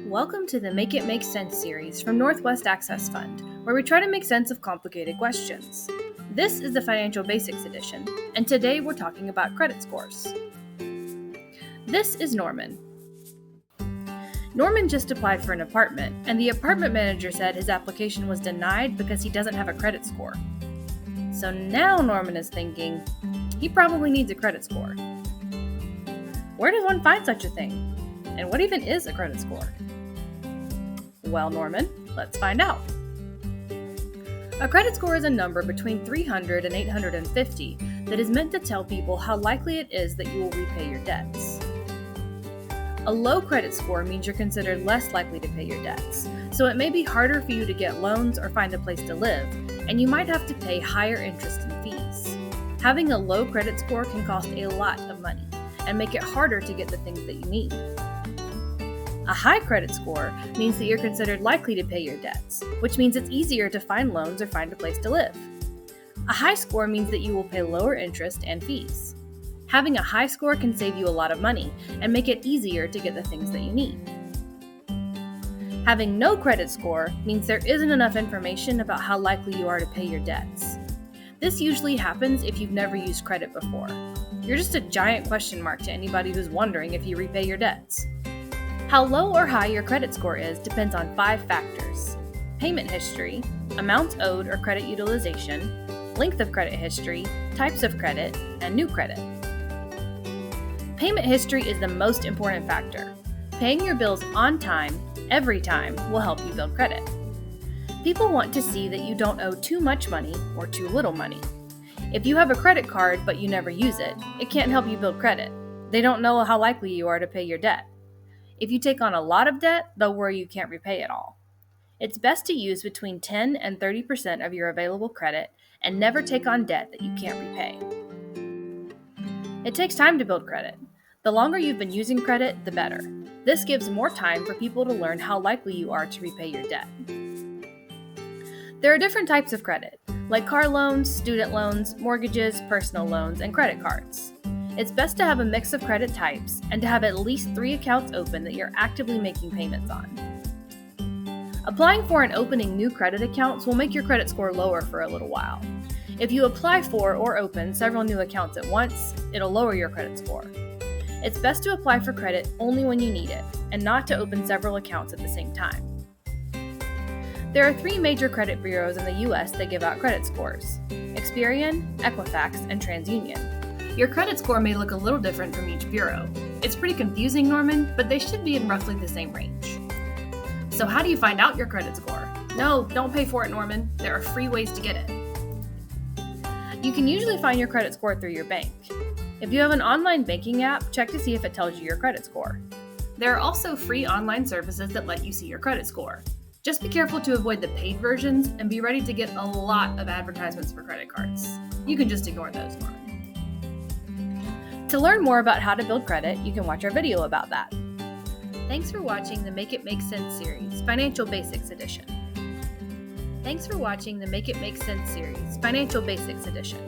Welcome to the Make It Make Sense series from Northwest Access Fund, where we try to make sense of complicated questions. This is the Financial Basics edition, and today we're talking about credit scores. This is Norman. Norman just applied for an apartment, and the apartment manager said his application was denied because he doesn't have a credit score. So now Norman is thinking, he probably needs a credit score. Where does one find such a thing? And what even is a credit score? Well, Norman, let's find out. A credit score is a number between 300 and 850 that is meant to tell people how likely it is that you will repay your debts. A low credit score means you're considered less likely to pay your debts, so it may be harder for you to get loans or find a place to live, and you might have to pay higher interest and fees. Having a low credit score can cost a lot of money and make it harder to get the things that you need. A high credit score means that you're considered likely to pay your debts, which means it's easier to find loans or find a place to live. A high score means that you will pay lower interest and fees. Having a high score can save you a lot of money and make it easier to get the things that you need. Having no credit score means there isn't enough information about how likely you are to pay your debts. This usually happens if you've never used credit before. You're just a giant question mark to anybody who's wondering if you repay your debts. How low or high your credit score is depends on 5 factors: payment history, amounts owed or credit utilization, length of credit history, types of credit, and new credit. Payment history is the most important factor. Paying your bills on time, every time, will help you build credit. People want to see that you don't owe too much money or too little money. If you have a credit card but you never use it, it can't help you build credit. They don't know how likely you are to pay your debt. If you take on a lot of debt, they'll worry you can't repay it all. It's best to use between 10 and 30% of your available credit and never take on debt that you can't repay. It takes time to build credit. The longer you've been using credit, the better. This gives more time for people to learn how likely you are to repay your debt. There are different types of credit, like car loans, student loans, mortgages, personal loans, and credit cards. It's best to have a mix of credit types and to have at least 3 accounts open that you're actively making payments on. Applying for and opening new credit accounts will make your credit score lower for a little while. If you apply for or open several new accounts at once, it'll lower your credit score. It's best to apply for credit only when you need it, and not to open several accounts at the same time. There are 3 major credit bureaus in the U.S. that give out credit scores: Experian, Equifax, and TransUnion. Your credit score may look a little different from each bureau. It's pretty confusing, Norman, but they should be in roughly the same range. So how do you find out your credit score? No, don't pay for it, Norman. There are free ways to get it. You can usually find your credit score through your bank. If you have an online banking app, check to see if it tells you your credit score. There are also free online services that let you see your credit score. Just be careful to avoid the paid versions and be ready to get a lot of advertisements for credit cards. You can just ignore those, Norman. To learn more about how to build credit, you can watch our video about that. Thanks for watching the Make It Make Sense series, Financial Basics Edition. Thanks for watching the Make It Make Sense series, Financial Basics Edition.